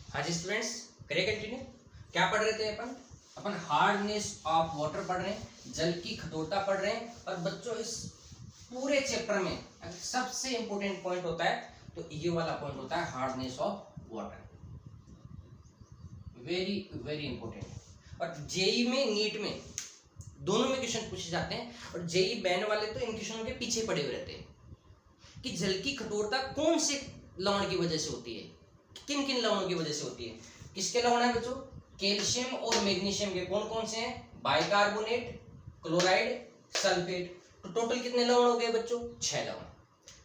हाँ जी स्टूडेंट्स, करिए कंटिन्यू। क्या पढ़ रहे थे अपन? अपन हार्डनेस ऑफ वाटर पढ़ रहे हैं, जल की कठोरता पढ़ रहे हैं। और बच्चों इस पूरे चैप्टर में सबसे इंपॉर्टेंट पॉइंट होता है तो ये वाला पॉइंट होता है hardness of water. Very very important. और जेई में, नीट में दोनों में क्वेश्चन पूछे जाते हैं। और जेई बैन वाले तो इन क्वेश्चनों के पीछे पड़े हुए रहते हैं कि जल की कठोरता कौन से लवण की वजह से होती है, किन किन लवणों की वजह से होती है। किसके लवण है बच्चों? कैल्शियम और मैग्नीशियम के। कौन कौन से हैं? Bicarbonate, chloride, sulphate. तो टोटल कितने लवण हो गए बच्चों? 6 लवण।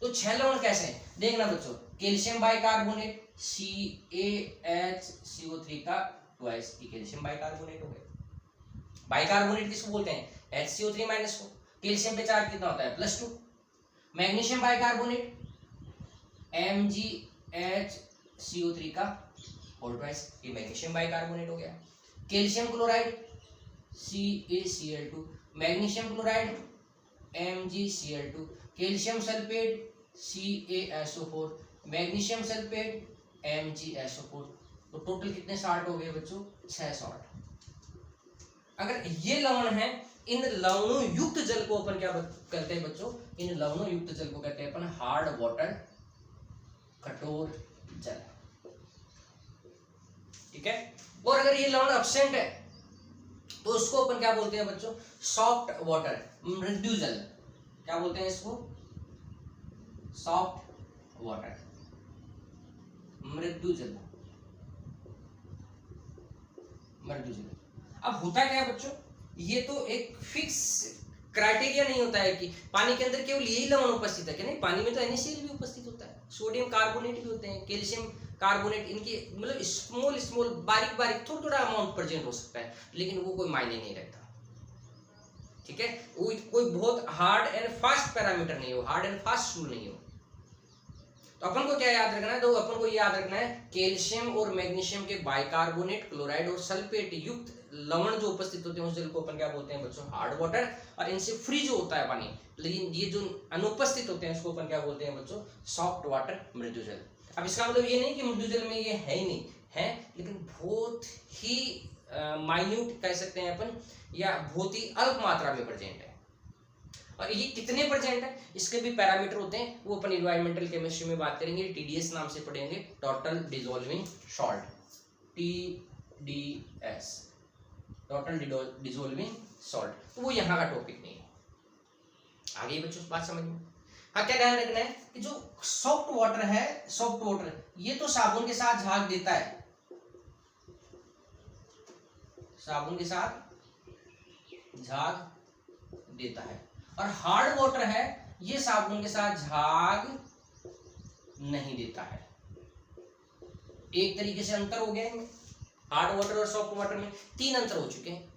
तो 6 लवण कैसे हैं देखना बच्चों। कैल्शियम बाइकार्बोनेट CaHCO3 का ट्वाइस, कैल्शियम बाइकार्बोनेट हो गया। बाइकार्बोनेट किसको बोलते हैं? HCO3 माइनस को। कैल्शियम पे चार्ज कितना होता है? +2। मैग्नीशियम बाइकार्बोनेट MgHCO3 का होल ट्वाइस, ये मैग्नीशियम बाइकार्बोनेट हो गया। Calcium chloride CaCl2, magnesium chloride MgCl2, calcium sulphate CaSO4, magnesium sulphate MgSO4। तो टोटल कितने सॉल्ट हो गए बच्चों? 6 सॉल्ट। अगर ये लवण है, इन लवणों युक्त जल को अपन क्या करते हैं बच्चों? इन लवणों युक्त जल को कहते हैं अपन हार्ड वाटर, कठोर जल। ठीक है। और अगर ये लवण एब्सेंट है तो उसको अपन क्या बोलते हैं बच्चों? सॉफ्ट वाटर, मृदु जल। क्या बोलते हैं इसको? सॉफ्ट वाटर, मृदु जल, मृदु जल। अब होता क्या है बच्चों, ये तो एक फिक्स क्राइटेरिया नहीं होता है कि पानी के अंदर केवल यही लवण उपस्थित है कि नहीं। पानी में तो NaCl भी उपस्थित होता है, सोडियम कार्बोनेट भी होते हैं, कैल्शियम कार्बोनेट। इनके मतलब स्मॉल स्मॉल बारीक बारीक थोड़ा थोड़ा अमाउंट प्रेजेंट हो सकता है, लेकिन वो कोई मायने नहीं रखता। ठीक है। वो कोई बहुत हार्ड एंड फास्ट पैरामीटर नहीं हो, हार्ड एंड फास्ट रूल नहीं हो। तो अपन को क्या याद रखना है? तो अपन को याद रखना है कैल्शियम और मैग्नीशियम के बाइकार्बोनेट, क्लोराइड और सल्फेट युक्त लवण जो उपस्थित होते हैं उस जल को अपन क्या बोलते हैं बच्चों? Hard water. और इनसे फ्री जो होता है पानी, लेकिन ये जो अनुपस्थित होते हैं उसको अपन क्या बोलते हैं बच्चों? सॉफ्ट वाटर, मृदु जल। अब इसका मतलब ये नहीं कि मृदु जल में ये है ही नहीं है, लेकिन बहुत ही माइन्यूट कह सकते हैं अपन, या बहुत ही अल्प मात्रा में प्रेजेंट है। और ये कितने परसेंट है इसके भी पैरामीटर होते हैं, वो अपन एनवायरमेंटल केमिस्ट्री में बात करेंगे। TDS नाम से पढ़ेंगे, total dissolving salt, TDS, total dissolving salt. तो वो यहाँ का टॉपिक नहीं है। आगे बच्चों बात समझ में। हाँ, क्या ध्यान रखना है कि जो सॉफ्ट वाटर है, सॉफ्ट वाटर ये तो साबुन के साथ झाग देता है, साबुन के साथ झाग देता है। और हार्ड वाटर है, ये साबुन के साथ झाग नहीं देता है। एक तरीके से अंतर हो गया इनमें, हार्ड वाटर और सॉफ्ट वाटर में 3 अंतर हो चुके हैं।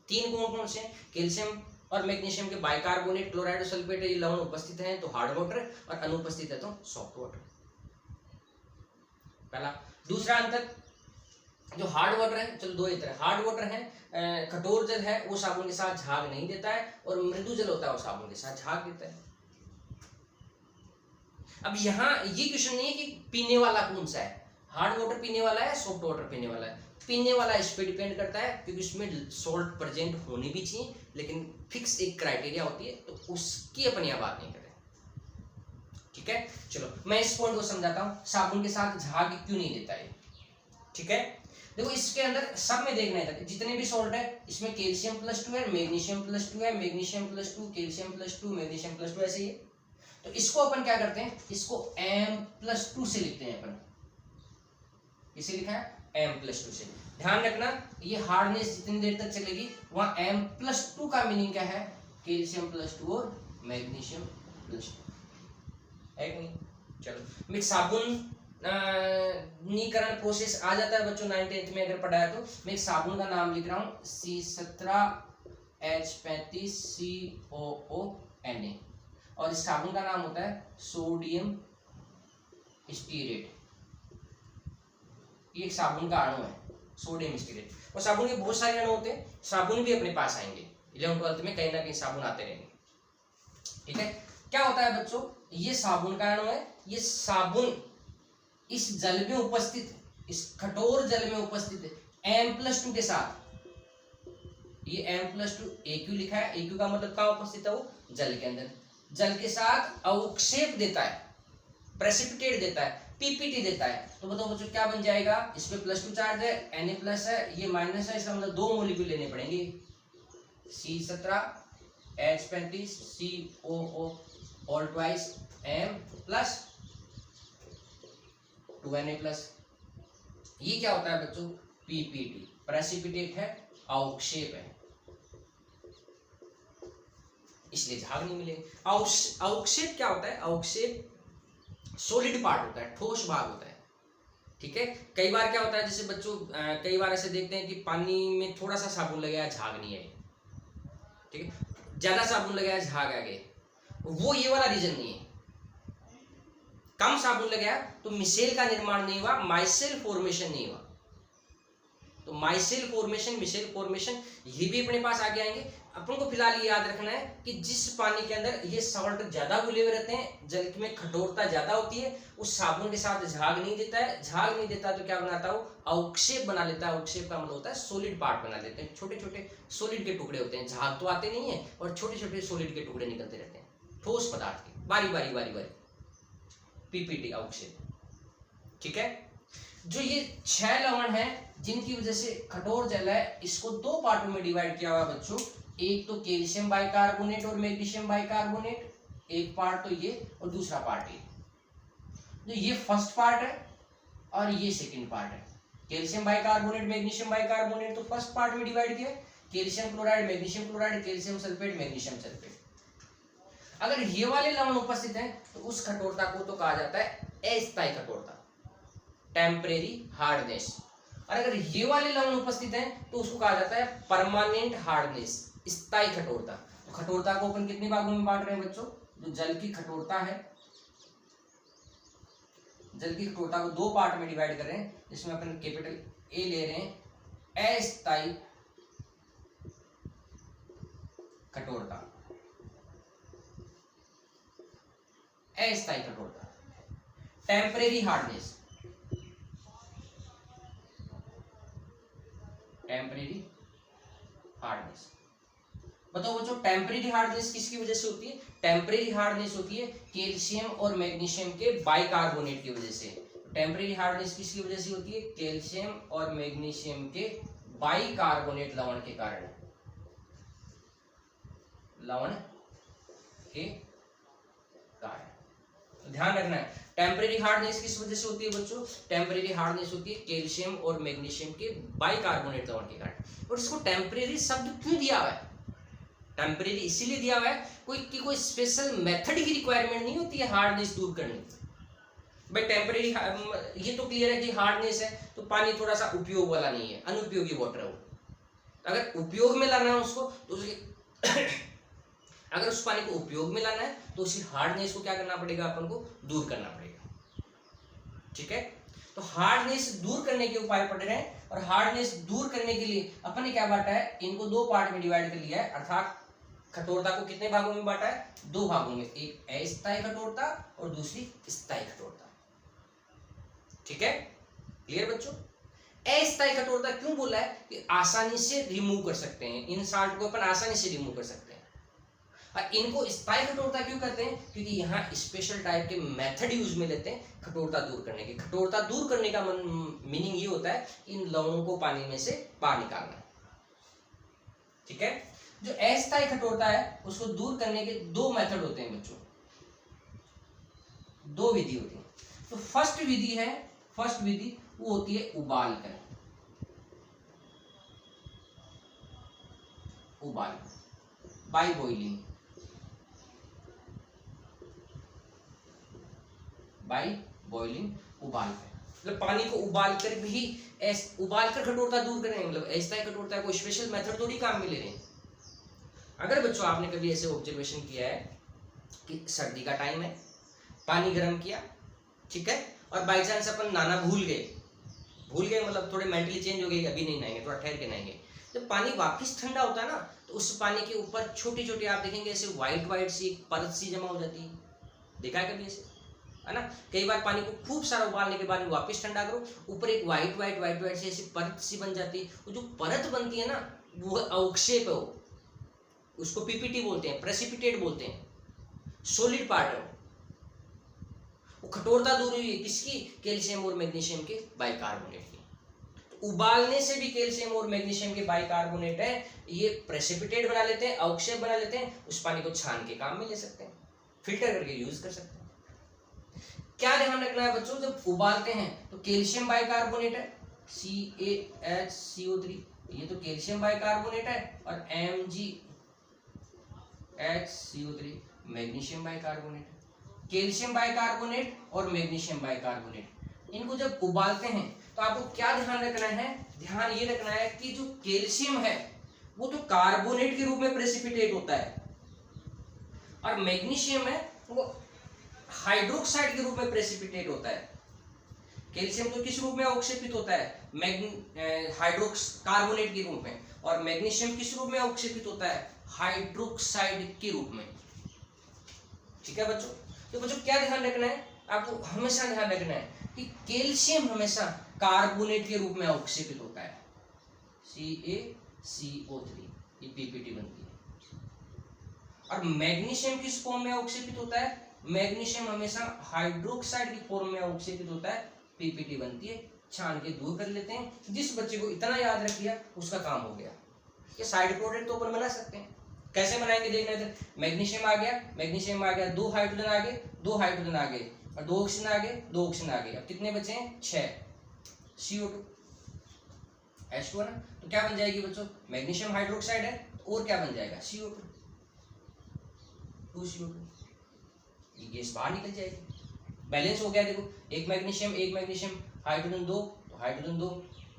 3 कौन कौन से? कैल्शियम और मैग्नीशियम के बाइकार्बोनेट, क्लोराइड और सल्फेट ये लवण उपस्थित हैं तो हार्ड वाटर, और अनुपस्थित है तो सॉफ्ट वाटर। पहला। दूसरा अंतर, जो हार्ड वाटर है, चलो 2 अंतर है। हार्ड वाटर है, कठोर जल है, वो साबुन के साथ झाग नहीं देता है, और मृदु जल होता है वो साबुन के साथ झाग देता है। अब यहाँ ये क्वेश्चन नहीं है कि पीने वाला कौन सा है, हार्ड वाटर पीने वाला है, सॉफ्ट वाटर पीने वाला है। पीने वाला इस पे डिपेंड करता है, क्योंकि उसमें सॉल्ट प्रेजेंट होनी भी चाहिए, लेकिन फिक्स एक क्राइटेरिया होती है, तो उसकी अपन यहाँ बात नहीं करें। ठीक है। चलो मैं इस पॉइंट को समझाता हूँ, साबुन के साथ झाग क्यों नहीं देता है। ठीक है। देखो इसके अंदर सब में देखना है, जितने भी सॉल्ट है इसमें कैल्शियम +2 है, मैग्नीशियम +2 है, मैग्नीशियम +2, कैल्शियम +2, मैग्नीशियम +2, ऐसे ही है। तो इसको अपन क्या करते हैं? इसको M+2 से लिखते हैं अपन। इसे लिखा है M+2 से। ध्यान रखना, ये हार्डनेस जितनी देर तक चलेगी वहां M+2 का मीनिंग क्या है? कैल्शियम +2 और मैग्नीशियम +2 है कि नहीं। चलो मिक्स साबुन नीकरण प्रोसेस आ जाता है बच्चों, 9th-10th में अगर पढ़ाया तो। मैं एक साबुन का नाम लिख रहा हूँ, C17H35COONA, और इस साबुन का नाम होता है सोडियम स्टीरेट। ये एक साबुन का अणु है, सोडियम स्टीरेट। और साबुन के बहुत सारे अणु होते हैं, साबुन भी अपने पास आएंगे 11th-12th में, कहीं ना कहीं साबुन आते रहेंगे। ठीक है। क्या होता है बच्चों, ये साबुन का अणु है, ये साबुन इस जल में उपस्थित इस कठोर जल में उपस्थित M+2 के साथ, ये M+2 AQ लिखा है, AQ का मतलब कहाँ उपस्थित है, वो जल के अंदर, जल के साथ अवक्षेप देता है, प्रेसिपिटेट देता है, पीपीटी देता है। तो बताओ बच्चों क्या बन जाएगा, इसमें +2 चार्ज है, Na प्लस है, ये माइनस है, इसका मतलब 2 मॉलिक्यूल लेने पड़ेंगे, C17 H35 COO all twice M plus 2Na plus. ये क्या होता है बच्चों, पीपीटी, प्रेसिपिटेट है, अवक्षेप है, इसलिए झाग नहीं मिलेगा। अवक्षेप क्या होता है, अवक्षेप सॉलिड पार्ट होता है, ठोस भाग होता है, ठीक है। कई बार क्या होता है, जैसे बच्चों कई बार ऐसे देखते हैं कि पानी में थोड़ा सा साबुन लगाया झाग नहीं है, ठीक है, ज्यादा साबुन लगाया झाग आ गए, वो ये वाला रीजन नहीं है। कम साबुन लगाया तो मिसेल का निर्माण नहीं हुआ, माइसेल फॉर्मेशन नहीं हुआ। तो माइसेल फॉर्मेशन, मिसेल फॉर्मेशन, ये भी अपने पास आगे आएंगे। अपन को फिलहाल ये याद रखना है कि जिस पानी के अंदर ये सॉल्ट ज्यादा घुले हुए रहते हैं, जल में कठोरता ज्यादा होती है, उस साबुन के साथ झाग नहीं देता है, झाग नहीं देता तो क्या बनाता है, अवक्षेप बना लेता है। अवक्षेप का मतलब होता है सॉलिड पार्ट बना लेते हैं, छोटे छोटे सॉलिड के टुकड़े होते हैं, झाग तो आते नहीं है और छोटे छोटे सॉलिड के टुकड़े निकलते रहते हैं, ठोस पदार्थ के, बारी बारी बारी बारी, पीपीटी अवक्षेप, ठीक है। जो ये 6 लवण है जिनकी वजह से कठोर जल है, इसको 2 पार्टों में डिवाइड किया हुआ बच्चों, एक तो कैल्शियम बाइकार्बोनेट और मैग्नीशियम बाइकार्बोनेट, एक पार्ट तो ये और दूसरा पार्ट ये। जो ये फर्स्ट पार्ट है और ये सेकंड पार्ट है, कैल्शियम बाइकार्बोनेट मैग्नीशियम बाइकार्बोनेट तो फर्स्ट पार्ट में डिवाइड किया, calcium chloride magnesium chloride, calcium sulphate magnesium sulphate. अगर ये वाले लवण उपस्थित हैं तो उस कठोरता को तो कहा जाता है अस्थायी कठोरता, टेम्परेरी हार्डनेस। और अगर ये वाले लवण उपस्थित हैं तो उसको कहा जाता है परमानेंट हार्डनेस, स्थायी कठोरता। तो कठोरता को अपन कितने भागों में बांट रहे हैं बच्चों, जो जल की कठोरता है, जल की कठोरता को 2 पार्ट में डिवाइड कर रहे हैं, जिसमें अपन कैपिटल ए ले रहे हैं अस्थायी कठोरता, अस्थायी कठोरता, टेम्परेरी हार्डनेस, टेम्परेरी हार्डनेस। बताओ बच्चों टेम्परेरी हार्डनेस किसकी वजह से होती है, टेम्परेरी हार्डनेस होती है कैल्शियम और मैग्नीशियम के बाइकार्बोनेट की वजह से। टेम्परेरी हार्डनेस किसकी वजह से होती है, कैल्शियम और मैग्नीशियम के बाइकार्बोनेट लवण के कारण, लवण के कारण। तो ध्यान रखना है, टेम्परेरी हार्डनेस किस वजह से होती है बच्चों, टेम्परेरी हार्डनेस होती है कैल्शियम और मैग्नीशियम के बाइकार्बोनेट लवण के कारण। और इसको टेम्परेरी शब्द क्यों दिया हुआ है, टेम्परेरी इसीलिए दिया हुआ है, कोई स्पेशल मेथड की रिक्वायरमेंट नहीं होती है हार्डनेस दूर करने की। भाई टेम्परेरी, ये तो क्लियर है कि हार्डनेस है तो पानी थोड़ा सा उपयोग वाला नहीं है, अनुपयोगी वाटर है वो। अगर उपयोग में लाना है उसको तो अगर उस पानी को उपयोग में लाना है तो उसी हार्डनेस को क्या करना पड़ेगा, अपन को दूर करना पड़ेगा, ठीक है। तो हार्डनेस दूर करने के उपाय पड़ रहे हैं, और हार्डनेस दूर करने के लिए अपन ने क्या बांटा है, इनको 2 पार्ट में डिवाइड कर लिया है, अर्थात कठोरता को कितने भागों में बांटा है, 2 भागों में, एक अस्थायी कठोरता और दूसरी स्थायी कठोरता, ठीक है। क्लियर बच्चों, अस्थायी कठोरता क्यों बोला है कि आसानी से रिमूव कर सकते हैं, इन साल्ट को अपन आसानी से रिमूव कर सकते हैं। और इनको स्थायी कठोरता क्यों कहते हैं, क्योंकि यहाँ स्पेशल टाइप के मेथड यूज में लेते हैं कठोरता दूर करने के। कठोरता दूर करने का मीनिंग ये होता है इन लवणों को पानी में से बाहर निकालना, ठीक है। जो अस्थायी कठोरता है उसको दूर करने के 2 मेथड होते हैं बच्चों, 2 विधि होती है। तो फर्स्ट विधि वो होती है उबाल कर, बाय बॉइलिंग, उबाल कर, मतलब पानी को उबाल कर भी उबाल कर कठोरता दूर करें, मतलब अस्थायी कठोरता कोई स्पेशल मेथड थोड़ी काम में ले रहे हैं। अगर बच्चों आपने कभी ऐसे ऑब्जर्वेशन किया है कि सर्दी का टाइम है, पानी गर्म किया, ठीक है, और बाई चांस अपन नहाना भूल गए, मतलब थोड़े मेंटली चेंज हो गए, अभी नहीं नहाएंगे, थोड़ा ठहर के नहाएंगे। जब पानी वापस ठंडा होता है ना तो उस पानी के ऊपर छोटी छोटी आप देखेंगे ऐसे व्हाइट सी परत सी जमा हो जाती है, देखा है कभी ऐसे, है ना। कई बार पानी को खूब सारा उबालने के बाद में वापस ठंडा करो, ऊपर एक व्हाइट व्हाइट व्हाइट व्हाइट से ऐसी परत सी बन जाती है। वो जो परत बनती है ना, वो अवक्षेप है, उसको पीपीटी बोलते हैं, प्रेसिपिटेट बोलते हैं, सॉलिड पार्ट है। वो कठोरता दूर हुई है किसकी? कैल्शियम और मैग्नीशियम के बाइकार्बोनेट की। तो उबालने से भी कैल्शियम और मैग्नीशियम के बाइकार्बोनेट है, ये प्रेसिपिटेट बना लेते हैं, अवक्षेप बना लेते हैं, उस पानी को छान के काम में ले सकते हैं, फिल्टर करके यूज कर सकते हैं। क्या ध्यान रखना है बच्चों, जब उबालते हैं तो कैल्शियम बाइकार्बोनेट है CaHCO3, ये तो कैल्शियम बाइकार्बोनेट है, और MgHCO3 मैग्नीशियम बाइकार्बोनेट है। कैल्शियम बाइकार्बोनेट और मैग्नीशियम बाइकार्बोनेट, इनको जब उबालते हैं तो आपको क्या ध्यान रखना है? ध्यान ये रखना है कि जो कैल्शियम है वो तो कार्बोनेट के रूप में प्रेसिपिटेट होता है, और मैग्नीशियम है वो हाइड्रोक्साइड के रूप में प्रेसिपिटेट होता है। कैल्शियम तो किस रूप में अवक्षेपित होता है? कार्बोनेट के रूप में, और मैग्नीशियम किस रूप में अवक्षेपित होता है? हाइड्रोक्साइड के रूप में। ठीक है बच्चों, तो बच्चों क्या ध्यान रखना है? आपको हमेशा ध्यान रखना है कि कैल्शियम हमेशा कार्बोनेट के रूप में अवक्षेपित होता है, CaCO3, ये पीपीटी बनती है। और मैग्नीशियम किस फॉर्म में अवक्षेपित होता है? मैग्नीशियम हमेशा हाइड्रोक्साइड की फॉर्म में अवक्षेपित होता है, पीपीटी बनती है, छान के दूर कर लेते हैं। जिस बच्चे को इतना याद रख लिया उसका काम हो गया। ये साइड प्रोडक्ट तो अपन बना सकते हैं, कैसे बनाएंगे देखना है। मैग्नीशियम आ गया, मैग्नीशियम आ गया, 2 हाइड्रोजन आ गए, 2 हाइड्रोजन आ गए, और 2 ऑक्सीजन आ गए, 2 ऑक्सीजन आ गए। अब कितने बचे हैं? 6, CO2 H2 है ना। तो क्या बन जाएगी बच्चों? मैग्नीशियम हाइड्रोक्साइड है, और क्या बन जाएगा? CO2, 2CO2, ये गैस बाहर निकल जाएगी। बैलेंस हो गया। देखो, एक मैग्नीशियम, हाइड्रोजन 2 तो हाइड्रोजन 2,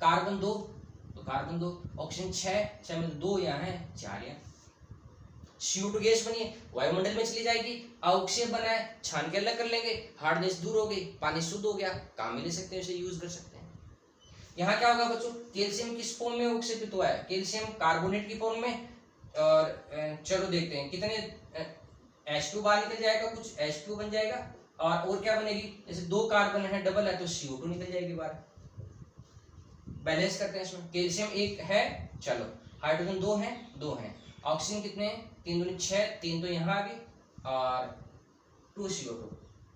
कार्बन 2 तो कार्बन 2, ऑक्सीजन 6 में 2 यहाँ है, 4 यहाँ। CO2 गैस बनी है, वायुमंडल में चली जाएगी, अवक्षेप बना है, छान के अलग कर लेंगे, हार्डनेस दूर हो गई, पानी शुद्ध हो गया, काम में ले सकते हैं, इसे यूज कर सकते हैं। यहाँ क्या होगा बच्चों? कैल्शियम किस फॉर्म में अवक्षेपित हुआ है? कैल्शियम कार्बोनेट की फॉर्म में। और चलो देखते हैं कितने H2 बाहर निकल जाएगा, कुछ H2 बन जाएगा, और क्या बनेगी? जैसे 2 कार्बन है, डबल है, तो CO2 निकल जाएगी बाहर। बैलेंस करते हैं इसमें। कैल्शियम 1 है, चलो, हाइड्रोजन 2 है, 2 है, ऑक्सीजन कितने हैं? 3 दूनी 6, 3 तो यहाँ आ गए, और 2 CO2,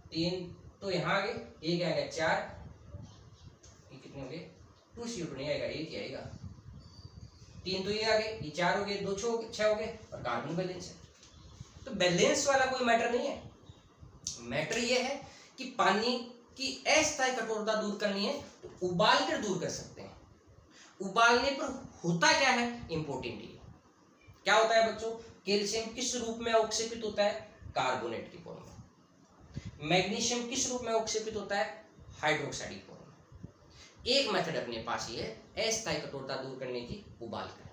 3 तो यहाँ आ गए, 1 आ गया 4, ये कितने हो गए? 2 CO2 नहीं आएगा, 1 ही आएगा, 3 तो ये आ गए, ये 4 हो गए, 2 6 हो गए, और कार्बन बैलेंस है। तो बैलेंस वाला कोई मैटर नहीं है। मैटर ये है कि पानी की अस्थायी कठोरता दूर करनी है तो उबाल कर दूर कर सकते हैं। उबालने पर होता क्या है? इंपॉर्टेंट ये क्या होता है बच्चों? कैल्शियम किस रूप में अवक्षेपित होता है? कार्बोनेट की फॉर्म में। मैग्नीशियम किस रूप में अवक्षेपित होता है? हाइड्रोक्साइड की फॉर्म में। एक मेथड अपने पास ये है अस्थायी कठोरता दूर करने की, उबाल कर।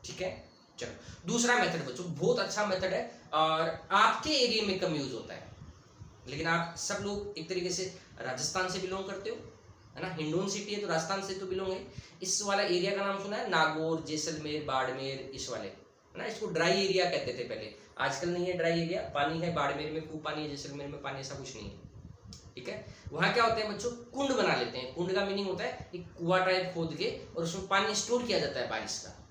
ठीक है, चलो दूसरा मेथड बच्चों बहुत अच्छा मेथड है, और आपके एरिया में कम यूज होता है, लेकिन आप सब लोग एक तरीके से राजस्थान से बिलोंग करते हो, है ना। हिंडोन सिटी है तो राजस्थान से तो बिलोंग है। इस वाला एरिया का नाम सुना है? नागौर, जैसलमेर, बाड़मेर, इस वाले, है ना। इसको ड्राई एरिया कहते थे पहले, आजकल नहीं है ड्राई एरिया, पानी है, बाड़मेर में खूब पानी है, जैसलमेर में पानी, ऐसा कुछ नहीं है। ठीक है, वहाँ क्या होता है बच्चों? कुंड बना लेते हैं। कुंड का मीनिंग होता है एक कुआं टाइप खोद के, और उसमें पानी स्टोर किया जाता है बारिश का।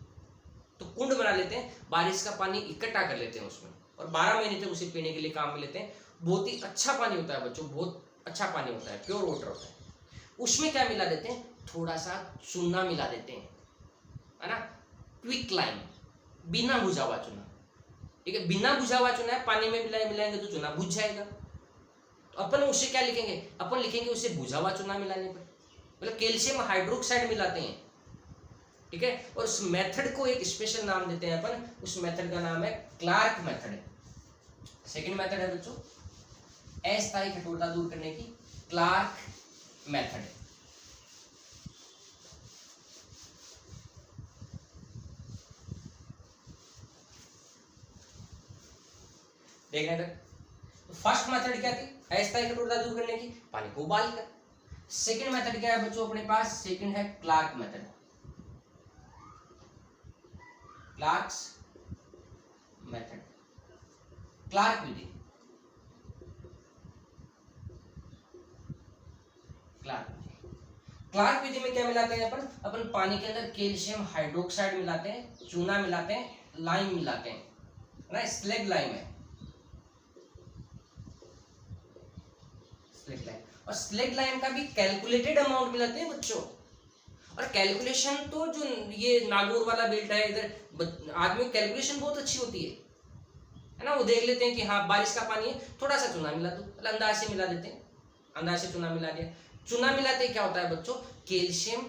तो कुंड बना लेते हैं, बारिश का पानी इकट्ठा कर लेते हैं उसमें, और 12 महीने तक उसे पीने के लिए काम में लेते हैं। बहुत ही अच्छा पानी होता है बच्चों, बहुत अच्छा पानी होता है, प्योर वाटर होता है। उसमें क्या मिला देते हैं? थोड़ा सा चूना मिला देते हैं, है ना। क्विक लाइम, बिना बुझा हुआ चूना। ठीक है, बिना बुझा हुआ चूना है, पानी में मिलाएंगे तो चूना बुझ जाएगा। तो अपन उससे क्या लिखेंगे? अपन लिखेंगे उसे बुझा हुआ चूना मिलाने पर, मतलब कैल्शियम हाइड्रोक्साइड मिलाते हैं। ठीक है, और उस मेथड को एक स्पेशल नाम देते हैं अपन, उस मेथड का नाम है क्लार्क मेथड। सेकंड मेथड है बच्चों अस्थायी कठोरता दूर करने की, क्लार्क मेथड। देखने तक तो फर्स्ट मेथड क्या थी? अस्थायी कठोरता दूर करने की, पानी को उबाल कर। सेकंड मेथड क्या है बच्चों अपने पास? सेकंड है Clark method, Clark's method, Clark विधि। क्लार्क विधि। क्लार्क विधि में क्या मिलाते हैं अपन पानी के अंदर कैल्शियम हाइड्रोक्साइड मिलाते हैं, चूना मिलाते हैं, लाइम मिलाते हैं ना, स्लेग लाइम है, स्लेग लाइम। और स्लेग लाइम का भी कैलकुलेटेड अमाउंट मिलाते हैं बच्चों। और कैलकुलेशन तो जो ये नागौर वाला बेल्ट है इधर, आदमी की कैलकुलेशन बहुत अच्छी होती है ना। वो देख लेते हैं कि हाँ बारिश का पानी है, थोड़ा सा चूना मिला दो, अंदाज से मिला देते हैं, अंदाज से चूना मिला दिया। चूना मिलाते क्या होता है बच्चों, कैल्शियम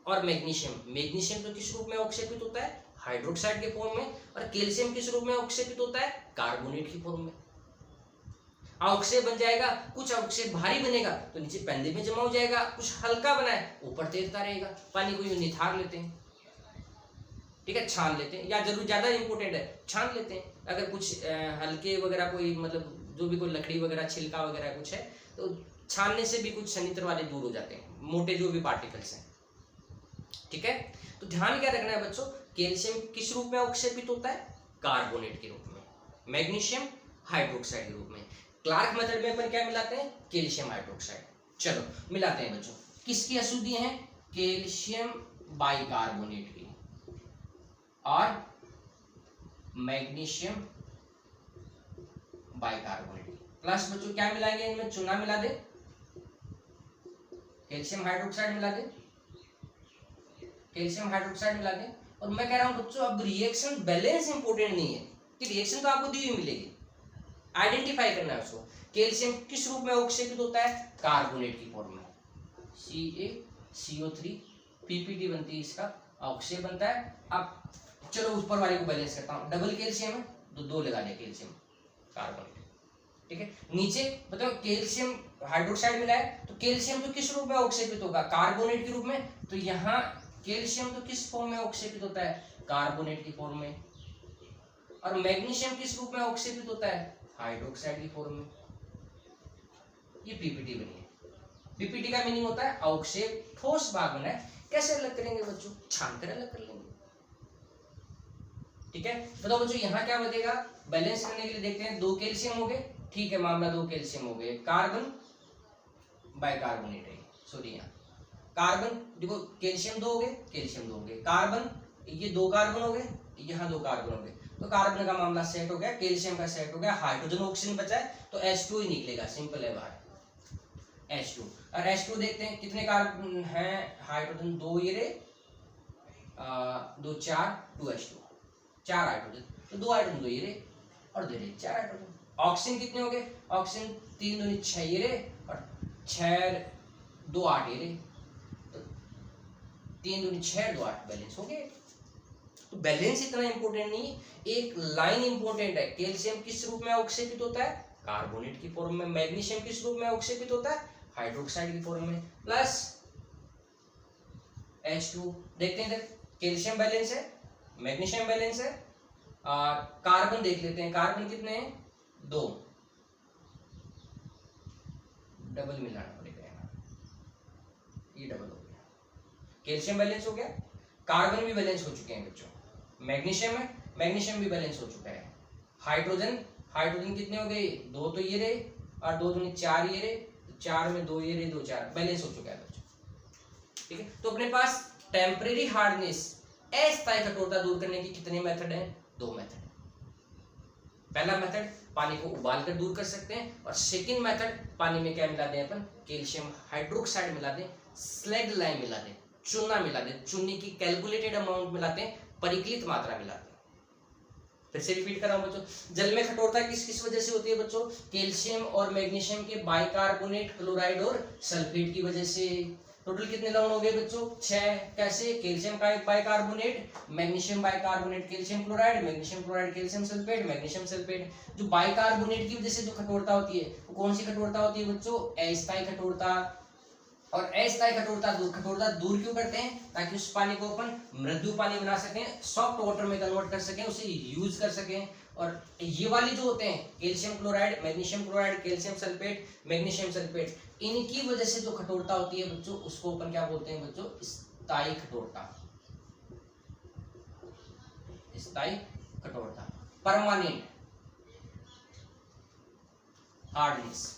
और मैग्नीशियम, मैग्नीशियम तो किस रूप में अवक्षेपित होता है, हाइड्रोक्साइड के फॉर्म में, और कैल्शियम किस रूप में अवक्षेपित होता है, कार्बोनेट की फॉर्म में। अवक्षेप बन जाएगा, कुछ अवक्षेप भारी बनेगा तो नीचे पेंदे में जमा हो जाएगा, कुछ हल्का बनाए ऊपर तैरता रहेगा। पानी को यूं निथार लेते हैं, ठीक है, छान लेते हैं, या जरूर ज्यादा इंपॉर्टेंट है छान लेते हैं। अगर कुछ हल्के वगैरह कोई मतलब जो भी कोई लकड़ी वगैरह छिलका वगैरह कुछ है तो छानने से भी कुछ सनित्र वाले दूर हो जाते हैं, मोटे जो भी पार्टिकल्स हैं, ठीक है। तो ध्यान क्या रखना है बच्चों, कैल्शियम किस रूप में अवक्षेपित होता है, कार्बोनेट के रूप में, मैग्नीशियम हाइड्रोक्साइड के रूप में। क्लार्क मेथड में अपन क्या मिलाते हैं, कैल्शियम हाइड्रोक्साइड। चलो मिलाते हैं बच्चों, किसकी अशुद्धि है, कैल्शियम बाइकार्बोनेट की और मैग्नीशियम बाइकार्बोनेट की। प्लस बच्चों क्या मिलाएंगे इनमें, चूना मिला दे, कैल्शियम हाइड्रोक्साइड मिला दे, कैल्शियम हाइड्रोक्साइड मिला दे। और मैं कह रहा हूं बच्चों अब रिएक्शन बैलेंस इंपॉर्टेंट नहीं है कि रिएक्शन तो आपको दी हुई मिलेगी, आइडेंटिफाई करना है उसको। कैल्शियम किस रूप में अवक्षेपित होता है, कार्बोनेट की फॉर्म में, CaCO3 PPT बनती है, इसका अवक्षेप बनता है। अब चलो ऊपर वाले को बैलेंस करता हूं, डबल कैल्शियम है तो 2 लगा दिया कैल्शियम कार्बोनेट, ठीक है। नीचे बताओ कैल्शियम हाइड्रोक्साइड मिला है तो कैल्शियम तो किस रूप में अवक्षेपित होगा, कार्बोनेट के रूप में। तो यहाँ कैल्शियम तो किस फॉर्म में अवक्षेपित होता है, कार्बोनेट की फॉर्म में। और मैग्नीशियम किस रूप में अवक्षेपित होता है, हाइड्रोक्साइड की फॉर्म में। ये पीपीटी बनी है। पीपीटी का मीनिंग होता है अवक्षेप ठोस भाग बना है। कैसे अलग करेंगे बच्चों, छान कर अलग कर लेंगे, ठीक है। बताओ बच्चों यहाँ क्या बचेगा, बैलेंस करने के लिए देखते हैं, 2 कैल्शियम हो गए, ठीक है, मामला 2 कैल्शियम हो गए, कार्बन बाइकार्बोनेट है, सॉरी यहाँ कार्बन, देखो कैल्शियम 2 हो गए, कैल्शियम 2 हो गए, कार्बन ये 2 कार्बन हो गए, यहाँ 2 कार्बन हो गए, तो कार्बन का मामला सेट हो गया, कैल्शियम का सेट हो गया, हाइड्रोजन ऑक्सीजन बचा है तो H2 ही निकलेगा, सिंपल है बाहर H2। और H2 देखते हैं कितने कार्बन हैं, हाइड्रोजन 2 ये रे 2 4 2 H2 4 हाइड्रोजन, तो 2 हाइड्रोजन 2 ये रे और 2 रे 4 हाइड्रोजन। ऑक्सीजन कितने हो गए, ऑक्सीजन 3 दूनी 6 ये रे और 6 2 8 ये रे, तो 3 दूनी 6 2 8 बैलेंस हो गए। तो बैलेंस इतना इंपॉर्टेंट नहीं, एक लाइन इंपॉर्टेंट है, कैल्शियम किस रूप में अवक्षेपित होता है, कार्बोनेट की फॉर्म में, मैग्नीशियम किस रूप में अवक्षेपित होता है, हाइड्रोक्साइड की फॉर्म में, प्लस H2। देखते हैं इधर कैल्शियम बैलेंस है, मैग्नीशियम बैलेंस है, और कार्बन देख लेते हैं, कार्बन कितने हैं, 2, डबल मिलाना पड़ेगा, ये डबल हो गया, कैल्शियम बैलेंस हो गया, कार्बन भी बैलेंस हो चुके हैं बच्चों, मैग्नीशियम है, मैग्नीशियम भी बैलेंस हो चुका है, हाइड्रोजन हाइड्रोजन कितने हो गए, 2 तो ये रहे और 2 दूनी 4 ये रहे, 4 में 2 ये रहे 2 4 बैलेंस हो चुका है बच्चों, ठीक है। तो अपने पास टेम्परेरी हार्डनेस अस्थायी कठोरता दूर करने की कितने मेथड हैं, 2 मेथड। पहला मेथड पानी को उबाल कर दूर कर सकते हैं, और सेकंड मेथड पानी में क्या मिला दें अपन, कैल्शियम हाइड्रोक्साइड मिला दें, स्लेग लाइम मिला दें, चूना मिला दें, चूने की कैलकुलेटेड अमाउंट मिलाते हैं, परिकलित मात्रा मिलाते हैं। फिर से रिपीट कर रहा हूं बच्चों, जल में कठोरता किस किस वजह से होती है बच्चों, कैल्शियम और मैग्नीशियम के बाइकार्बोनेट, क्लोराइड और सल्फेट की वजह से। टोटल कितने लवण हो गए बच्चों, 6। कैसे, कैल्शियम का bicarbonate, magnesium bicarbonate, calcium chloride, magnesium chloride, calcium sulphate, magnesium sulphate. जो बाइकार्बोनेट की वजह से जो कठोरता होती है वो कौन सी कठोरता होती है बच्चों, अस्थायी कठोरता। और अस्थायी कठोरता दूर क्यों करते हैं, ताकि उस पानी को अपन मृदु पानी बना सकें, सॉफ्ट वाटर में कन्वर्ट कर सकें, उसे यूज कर सकें। और ये वाली जो होते हैं calcium chloride, magnesium chloride, calcium sulphate, magnesium sulphate, इनकी वजह से जो कठोरता होती है बच्चों उसको अपन क्या बोलते हैं बच्चों, स्थायी कठोरता, स्थायी कठोरता, permanent hardness.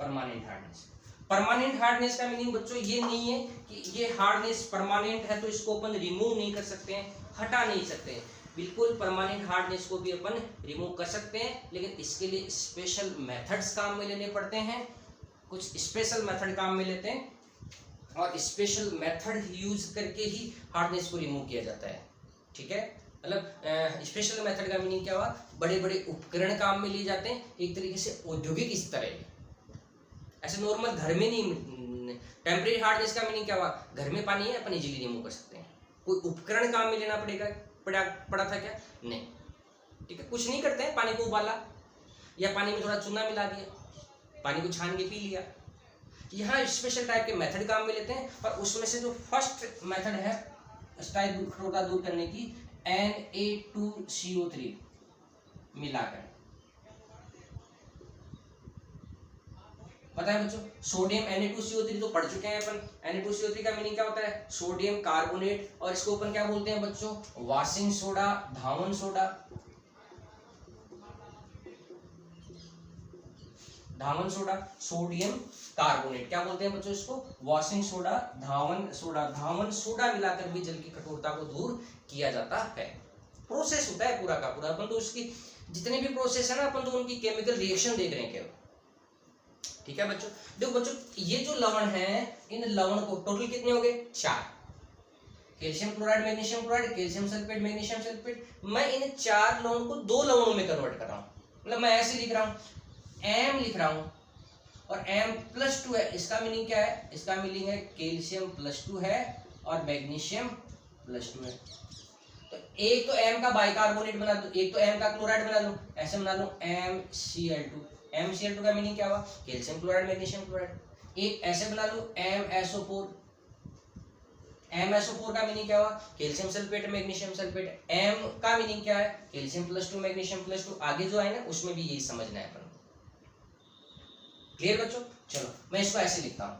Permanent hardness. Permanent hardness का मीनिंग बच्चों ये नहीं है कि ये हार्डनेस परमानेंट है तो इसको अपन रिमूव नहीं कर सकते हैं, हटा नहीं सकते हैं। बिल्कुल परमानेंट हार्डनेस को भी अपन रिमूव कर सकते हैं, लेकिन इसके लिए स्पेशल मेथड्स काम में लेने पड़ते हैं। कुछ स्पेशल मेथड काम में लेते हैं और स्पेशल मेथड यूज करके ही हार्डनेस को रिमूव किया जाता है। ठीक है, मतलब स्पेशल मेथड का मीनिंग क्या हुआ, बड़े बड़े उपकरण काम में लिए जाते हैं, एक तरीके से औद्योगिक स्तर है, ऐसे नॉर्मल घर में नहीं। टेम्परेरी हार्डनेस का मीनिंग क्या हुआ, घर में पानी है अपन इजीली रिमूव कर सकते हैं। कोई उपकरण काम में लेना पड़ा था क्या, नहीं। ठीक है, कुछ नहीं करते हैं, पानी को उबाला या पानी में थोड़ा चूना मिला दिया, पानी को छान के पी लिया। यहाँ स्पेशल टाइप के मेथड काम में लेते हैं, और उसमें से जो फर्स्ट मेथड है कठोरता दूर करने की, Na2CO3 मिलाकर। पता है बच्चों, सोडियम Na2CO3 तो पढ़ चुके हैं अपन। Na2CO3 का मीनिंग क्या होता है, सोडियम कार्बोनेट, और इसको अपन क्या बोलते हैं बच्चों, वॉशिंग सोडा, धावन सोडा। धावन सोडा, सोडियम कार्बोनेट, क्या बोलते हैं बच्चों इसको, वॉशिंग सोडा, धावन सोडा। धावन सोडा मिलाकर भी जल की कठोरता को दूर किया जाता है। प्रोसेस होता है पूरा का पूरा, अपन तो उसकी जितने भी प्रोसेस है ना, अपन तो उनकी केमिकल रिएक्शन देख रहे हैं केवल। ठीक है बच्चों, देखो बच्चों, ये जो लवण है, इन लवण को टोटल कितने हो गए, 4। Calcium chloride, magnesium chloride, calcium sulphate, magnesium sulphate. मैं इन 4 लवण को 2 लवणों में कन्वर्ट कर रहा हूँ। मतलब मैं ऐसे लिख रहा हूँ, M लिख रहा हूँ, और M+2 है। इसका मीनिंग क्या है, इसका मीनिंग है कैल्शियम +2 है और मैग्नीशियम +2 है। तो एक तो M का बाइकार्बोनेट बना दो, एक तो M का क्लोराइड बना दो, ऐसे बना लो MCl2। MCl2 का मीनिंग क्या हुआ, कैल्शियम क्लोराइड, मैग्नीशियम क्लोराइड। एक ऐसे बना लो MSO4। MSO4 का मीनिंग क्या हुआ, calcium sulphate, magnesium sulphate. M का मीनिंग क्या है, कैल्शियम +2, मैग्नीशियम +2। आगे जो है ना, उसमें भी यही समझना है अपन। क्लियर बच्चों, चलो मैं इसको ऐसे लिखता हूँ।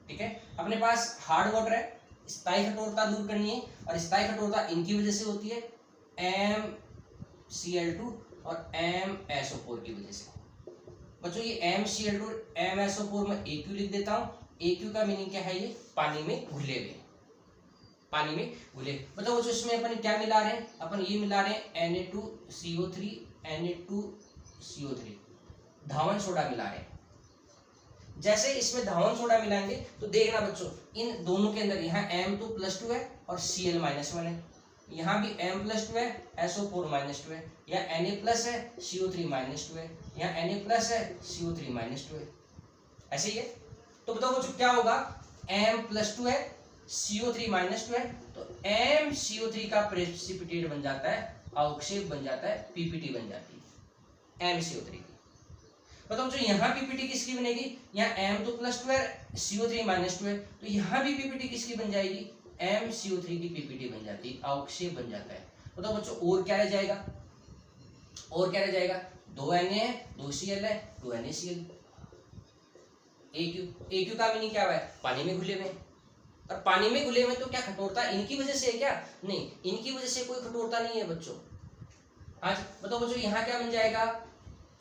ठीक है, अपने पास हार्ड वाटर है, स्थायी कठोरता दूर करनी है, और स्थायी कठोरता इनकी वजह से होती है, MCl2 और MSO4 की वजह से। बच्चों ये MCl2 MSO4 में AQ लिख देता हूँ। AQ का मीनिंग क्या है, ये पानी में घुले हुए, पानी में घुले। बताओ बच्चों, इसमें अपन क्या मिला रहे हैं, अपन ये मिला रहे हैं Na2CO3, Na2CO3, धावन सोडा मिला रहे हैं। जैसे इसमें धावन सोडा मिलाएंगे तो देखना बच्चों, इन दोनों के अंदर यहाँ M2+2 है और Cl-1 है, यहाँ भी M+2 है, SO4-2 है, या Na+ है, CO3-2 है, यहाँ Na+ है, CO3-2 है, ऐसे ही है। तो बताओ बच्चों क्या होगा, M+2 है, CO3-2 है, तो MCO3 का प्रेसिपिटेट बन जाता है, अवक्षेप बन जाता है, PPT बन जाती है MCO3। बताओ जो यहाँ PPT किसकी बनेगी, यहाँ M2+2 है, CO3-2 है, तो यहाँ भी PPT किसकी बन जाएगी, MCO3 की PPT बन जाती है, अवक्षेप बन जाता है। बताओ बच्चों और क्या रह जाएगा, और क्या रह जाएगा, 2 Na है, 2 Cl है, 2 NaCl। AQ का मीनिंग क्या है, पानी में घुले हुए। और पानी में घुले हुए तो क्या कठोरता इनकी वजह से है क्या, नहीं, इनकी वजह से कोई कठोरता नहीं है बच्चों। आज बताओ बच्चों यहाँ क्या बन जाएगा,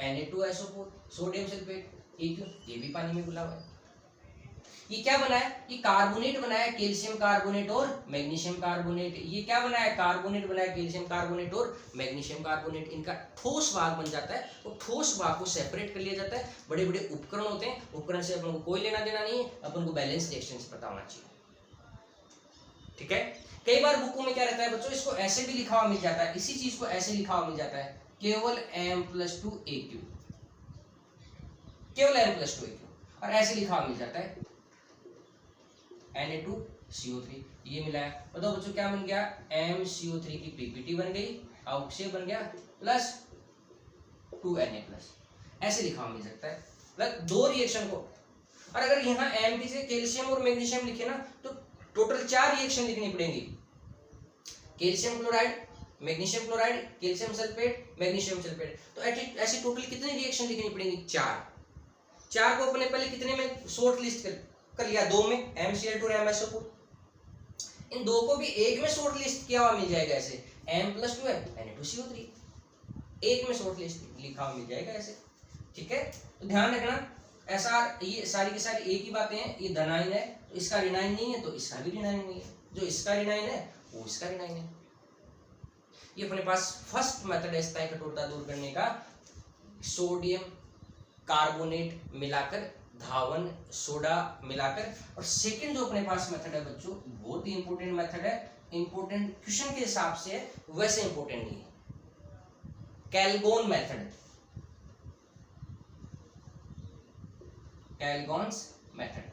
Na2SO4, सोडियम सल्फेट, AQ, ये भी पानी में घुला हुआ है। ये क्या बनाया, ये कार्बोनेट बनाया, कैल्शियम कार्बोनेट और मैग्नीशियम कार्बोनेट। ये क्या बनाया, कार्बोनेट बनाया, कैल्शियम कार्बोनेट और मैग्नीशियम कार्बोनेट। इनका ठोस भाग बन जाता है, तो ठोस भाग को सेपरेट कर लिया जाता है। बड़े बड़े उपकरण होते हैं, उपकरण से अपन को कोई लेना देना नहीं है, अपन को बैलेंस रिएक्शंस पता होना चाहिए। ठीक है, कई बार बुकों में क्या रहता है बच्चों, इसको ऐसे भी लिखा हुआ मिल जाता है, इसी चीज को ऐसे लिखा हुआ मिल जाता है, केवल M+2 AQ, केवल M+2 AQ, और ऐसे लिखा हुआ मिल जाता है Na2CO3, ये मिला है। बताओ बच्चों क्या बन गया, MCO3 की PPT बन गई, अवक्षेप बन गया, प्लस 2Na+, ऐसे लिखा हुआ मिल सकता है। मतलब 2 रिएक्शन को, और अगर यहाँ M से कैल्शियम और मैग्नीशियम लिखे ना, तो टोटल 4 रिएक्शन लिखनी पड़ेंगी, calcium chloride, magnesium chloride, calcium sulphate, magnesium sulphate. तो ऐसी टोटल कितनी रिएक्शन लिखनी पड़ेंगी, 4 को अपने पहले कितने में शॉर्ट लिस्ट कर लिया, 2 में, MCl2 और MSO4। इन 2 को भी एक में शॉर्ट लिस्ट किया हुआ मिल जाएगा, ऐसे M+2 है, Na2CO3, एक में शॉर्ट लिस्ट लिखा हुआ मिल जाएगा ऐसे। ठीक है, तो ध्यान रखना, SR ये सारी की सारी एक ही बातें हैं, ये धनायन है तो इसका ऋणायन नहीं है तो इसका भी ऋणायन नहीं है, जो इसका ऋणायन है वो इसका ऋणायन है। ये अपने पास फर्स्ट मेथड है स्थायी कठोरता दूर करने का, सोडियम कार्बोनेट मिलाकर, धावन सोडा मिलाकर। और सेकंड जो अपने पास मेथड है बच्चों, बहुत ही इंपॉर्टेंट मेथड है, इंपॉर्टेंट क्वेश्चन के हिसाब से है, वैसे इंपॉर्टेंट नहीं है, कैलगोन मेथड, कैलगॉन्स मेथड।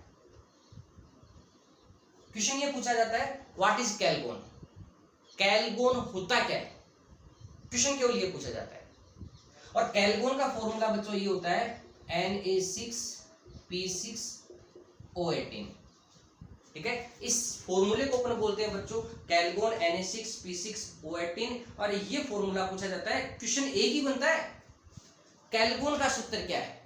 क्वेश्चन ये पूछा जाता है व्हाट इज कैलगोन, कैलगोन होता क्या है, क्वेश्चन केवल ये पूछा जाता है। और कैलगोन का फॉर्मूला बच्चों ये होता है Na6P6O18, ठीक है। इस फॉर्मूले को अपन बोलते हैं बच्चों कैलगोन Na6P6O18। और ये फॉर्मूला पूछा जाता है, क्वेश्चन एक ही बनता है, कैलगोन का सूत्र क्या है,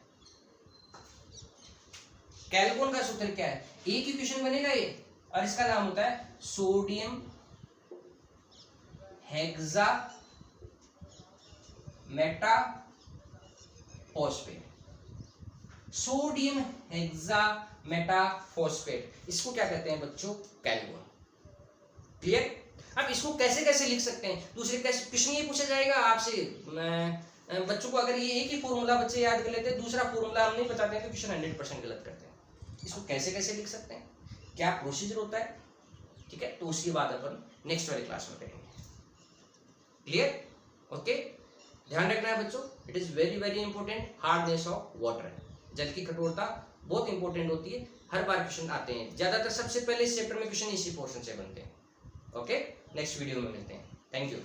कैलगोन का सूत्र क्या है, एक ही क्वेश्चन बनेगा ये। और इसका नाम होता है sodium hexa Meta phosphate, sodium hexa Meta phosphate, इसको क्या कहते हैं बच्चों, कैलगोन। क्लियर। अब इसको कैसे कैसे लिख सकते हैं, दूसरे कैसे क्वेश्चन ये पूछा जाएगा आपसे, बच्चों को अगर ये एक ही फॉर्मूला बच्चे याद कर लेते हैं, दूसरा फॉर्मूला हम नहीं बताते हैं तो क्वेश्चन 100% गलत करते हैं। इसको कैसे कैसे लिख सकते हैं, क्या प्रोसीजर होता है, ठीक है, तो उसकी बात अपन नेक्स्ट वाली क्लास में करेंगे। Clear, okay. ध्यान रखना है बच्चों, it is very very important, hardness of water, जल की कठोरता बहुत इंपॉर्टेंट होती है, हर बार क्वेश्चन आते हैं, ज्यादातर सबसे पहले इस चैप्टर में क्वेश्चन इसी पोर्शन से बनते हैं। ओके, नेक्स्ट वीडियो में मिलते हैं, थैंक यू।